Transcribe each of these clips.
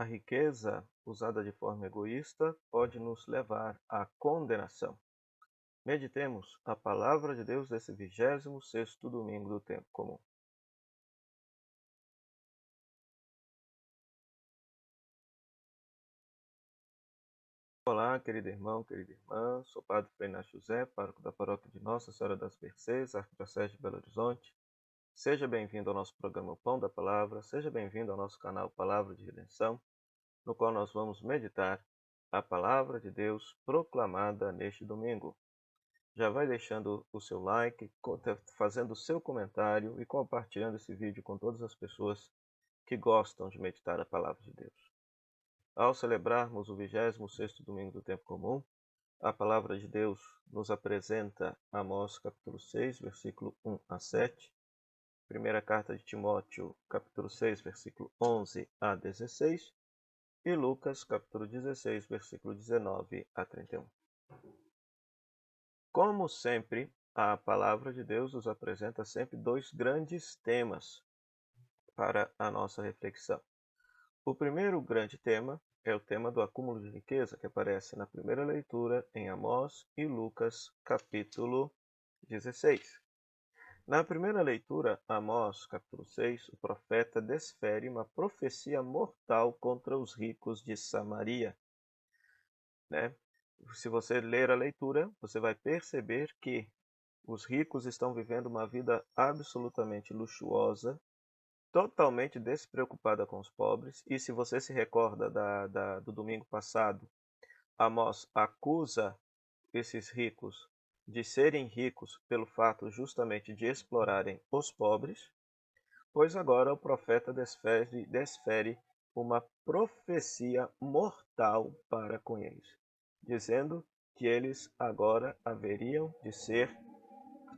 A riqueza, usada de forma egoísta, pode nos levar à condenação. Meditemos a palavra de Deus desse 26º domingo do tempo comum. Olá, querido irmão, querida irmã. Sou Padre Frei Inácio José, pároco da paróquia de Nossa Senhora das Mercês, Arquidiocese de Belo Horizonte. Seja bem-vindo ao nosso programa Pão da Palavra, seja bem-vindo ao nosso canal Palavra de Redenção, no qual nós vamos meditar a palavra de Deus proclamada neste domingo. Já vai deixando o seu like, fazendo o seu comentário e compartilhando esse vídeo com todas as pessoas que gostam de meditar a palavra de Deus. Ao celebrarmos o 26º domingo do tempo comum, a palavra de Deus nos apresenta Amós capítulo 6, versículo 1 a 7, primeira carta de Timóteo capítulo 6, versículo 11 a 16 e Lucas capítulo 16, versículo 19 a 31. Como sempre, a palavra de Deus nos apresenta sempre dois grandes temas para a nossa reflexão. O primeiro grande tema é o tema do acúmulo de riqueza, que aparece na primeira leitura em Amós e Lucas, capítulo 16. Na primeira leitura, Amós, capítulo 6, o profeta desfere uma profecia mortal contra os ricos de Samaria. Se você ler a leitura, você vai perceber que os ricos estão vivendo uma vida absolutamente luxuosa, totalmente despreocupada com os pobres. E se você se recorda do domingo passado, Amós acusa esses ricos de serem ricos pelo fato justamente de explorarem os pobres, pois agora o profeta desfere uma profecia mortal para com eles, dizendo que eles agora haveriam de ser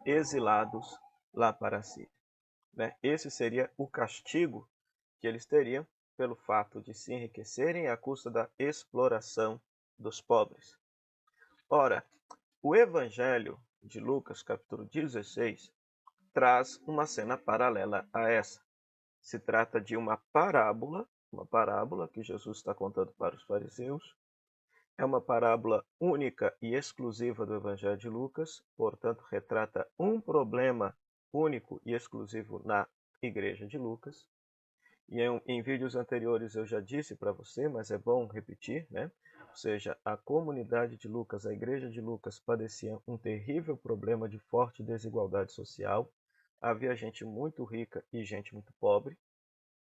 exilados lá para a Síria. Esse seria o castigo que eles teriam pelo fato de se enriquecerem à custa da exploração dos pobres. Ora, o Evangelho de Lucas, capítulo 16, traz uma cena paralela a essa. Se trata de uma parábola que Jesus está contando para os fariseus. É uma parábola única e exclusiva do Evangelho de Lucas, portanto, retrata um problema único e exclusivo na igreja de Lucas. E em vídeos anteriores eu já disse para você, mas é bom repetir, Ou seja, a comunidade de Lucas, a igreja de Lucas, padecia um terrível problema de forte desigualdade social. Havia gente muito rica e gente muito pobre.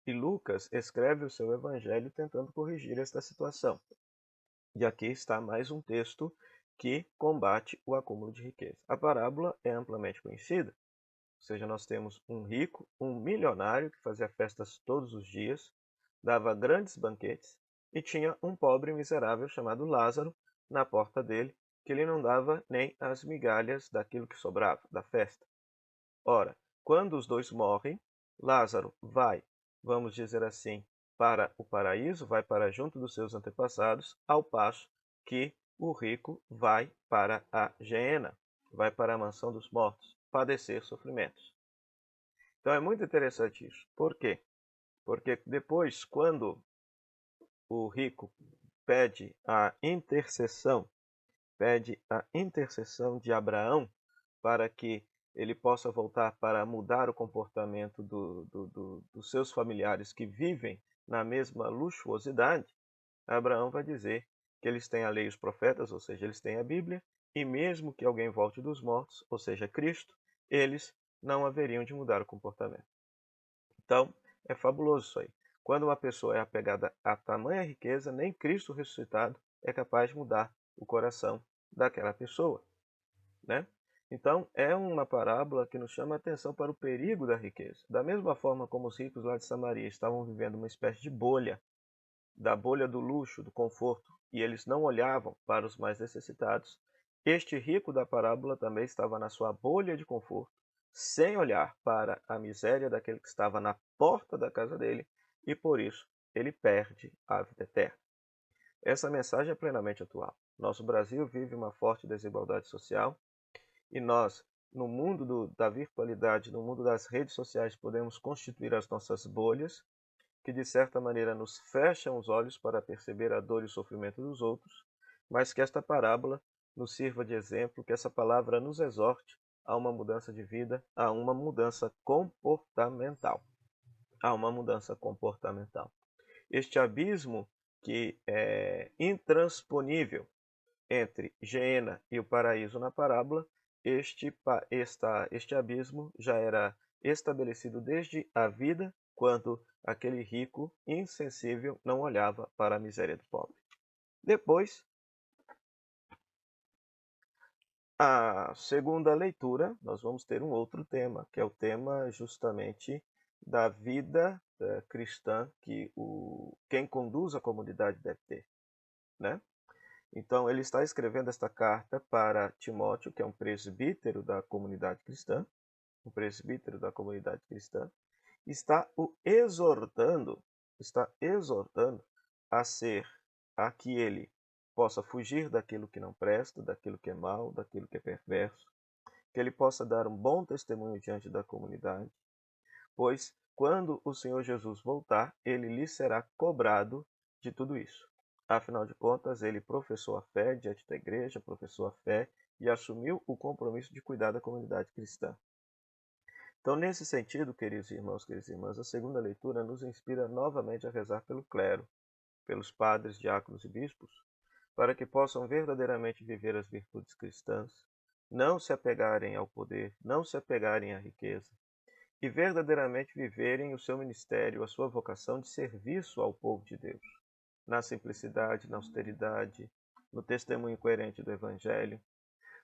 E Lucas escreve o seu evangelho tentando corrigir esta situação. E aqui está mais um texto que combate o acúmulo de riqueza. A parábola é amplamente conhecida, ou seja, nós temos um rico, um milionário que fazia festas todos os dias, dava grandes banquetes, e tinha um pobre miserável chamado Lázaro na porta dele, que ele não dava nem as migalhas daquilo que sobrava da festa. Ora, quando os dois morrem, Lázaro vai, vamos dizer assim, para o paraíso, vai para junto dos seus antepassados, ao passo que o rico vai para a Geena, vai para a mansão dos mortos, padecer sofrimentos. Então é muito interessante isso. Por quê? Porque depois, quando o rico pede a intercessão de Abraão para que ele possa voltar para mudar o comportamento dos seus familiares que vivem na mesma luxuosidade, Abraão vai dizer que eles têm a lei e os profetas, ou seja, eles têm a Bíblia, e mesmo que alguém volte dos mortos, ou seja, Cristo, eles não haveriam de mudar o comportamento. Então, é fabuloso isso aí. Quando uma pessoa é apegada a tamanha riqueza, nem Cristo ressuscitado é capaz de mudar o coração daquela pessoa, Então, é uma parábola que nos chama a atenção para o perigo da riqueza. Da mesma forma como os ricos lá de Samaria estavam vivendo uma espécie de bolha, da bolha do luxo, do conforto, e eles não olhavam para os mais necessitados, este rico da parábola também estava na sua bolha de conforto, sem olhar para a miséria daquele que estava na porta da casa dele, e por isso ele perde a vida eterna. Essa mensagem é plenamente atual. Nosso Brasil vive uma forte desigualdade social, e nós, no mundo da virtualidade, no mundo das redes sociais, podemos constituir as nossas bolhas, que de certa maneira nos fecham os olhos para perceber a dor e o sofrimento dos outros, mas que esta parábola nos sirva de exemplo, que essa palavra nos exorte a uma mudança de vida, a uma mudança comportamental. A uma mudança comportamental. Este abismo que é intransponível entre Geena e o paraíso na parábola, este abismo já era estabelecido desde a vida, quando aquele rico insensível não olhava para a miséria do pobre. Depois, a segunda leitura, nós vamos ter um outro tema, que é o tema justamente da vida cristã que quem conduz a comunidade deve ter, né? Então, ele está escrevendo esta carta para Timóteo, que é um presbítero da comunidade cristã, está exortando a que ele possa fugir daquilo que não presta, daquilo que é mal, daquilo que é perverso, que ele possa dar um bom testemunho diante da comunidade, pois quando o Senhor Jesus voltar, ele lhe será cobrado de tudo isso. Afinal de contas, ele professou a fé diante da igreja, professou a fé e assumiu o compromisso de cuidar da comunidade cristã. Então, nesse sentido, queridos irmãos, queridas irmãs, a segunda leitura nos inspira novamente a rezar pelo clero, pelos padres, diáconos e bispos, para que possam verdadeiramente viver as virtudes cristãs, não se apegarem ao poder, não se apegarem à riqueza, e verdadeiramente viverem o seu ministério, a sua vocação de serviço ao povo de Deus, na simplicidade, na austeridade, no testemunho coerente do Evangelho,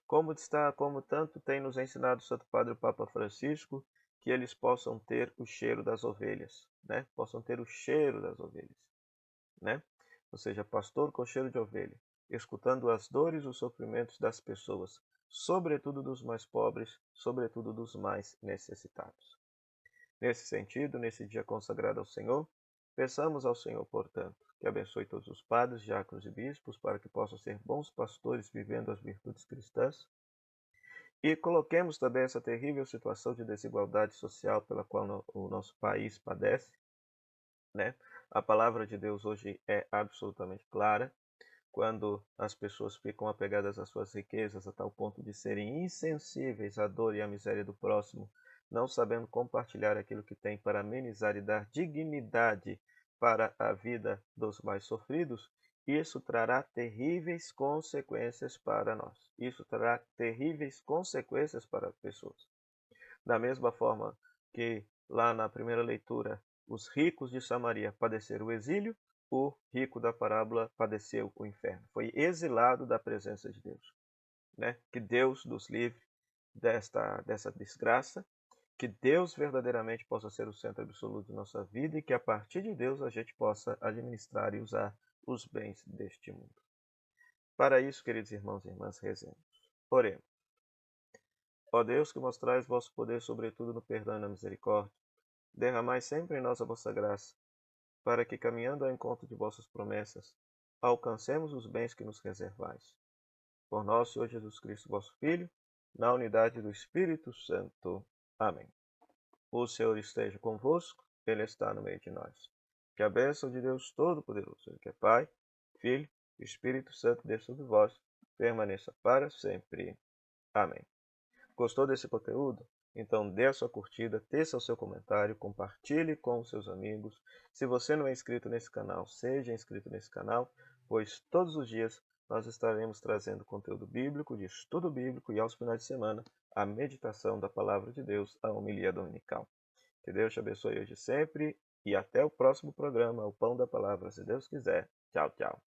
como tanto tem nos ensinado o Santo Padre o Papa Francisco, que eles possam ter o cheiro das ovelhas, né? Possam ter o cheiro das ovelhas, né? Ou seja, pastor com cheiro de ovelha, escutando as dores e os sofrimentos das pessoas, sobretudo dos mais pobres, sobretudo dos mais necessitados. Nesse sentido, nesse dia consagrado ao Senhor, peçamos ao Senhor, portanto, que abençoe todos os padres, diáconos e bispos, para que possam ser bons pastores vivendo as virtudes cristãs, e coloquemos também essa terrível situação de desigualdade social pela qual o nosso país padece, né? A palavra de Deus hoje é absolutamente clara, quando as pessoas ficam apegadas às suas riquezas a tal ponto de serem insensíveis à dor e à miséria do próximo, não sabendo compartilhar aquilo que tem para amenizar e dar dignidade para a vida dos mais sofridos, isso trará terríveis consequências para nós. Isso trará terríveis consequências para as pessoas. Da mesma forma que lá na primeira leitura os ricos de Samaria padeceram o exílio, o rico da parábola padeceu o inferno. Foi exilado da presença de Deus, né? Que Deus nos livre dessa desgraça, que Deus verdadeiramente possa ser o centro absoluto de nossa vida e que a partir de Deus a gente possa administrar e usar os bens deste mundo. Para isso, queridos irmãos e irmãs, rezemos. Oremos. Ó Deus, que mostrais vosso poder sobretudo no perdão e na misericórdia, derramai sempre em nós a vossa graça, para que, caminhando ao encontro de vossas promessas, alcancemos os bens que nos reservais. Por nosso Senhor Jesus Cristo, vosso Filho, na unidade do Espírito Santo. Amém. O Senhor esteja convosco, Ele está no meio de nós. Que a bênção de Deus Todo-Poderoso, Ele que é Pai, Filho e Espírito Santo, desça sobre vós, permaneça para sempre. Amém. Gostou desse conteúdo? Então dê a sua curtida, teça o seu comentário, compartilhe com os seus amigos. Se você não é inscrito nesse canal, seja inscrito nesse canal, pois todos os dias nós estaremos trazendo conteúdo bíblico, de estudo bíblico e aos finais de semana a meditação da Palavra de Deus, a homilia dominical. Que Deus te abençoe hoje e sempre e até o próximo programa, o Pão da Palavra, se Deus quiser. Tchau, tchau.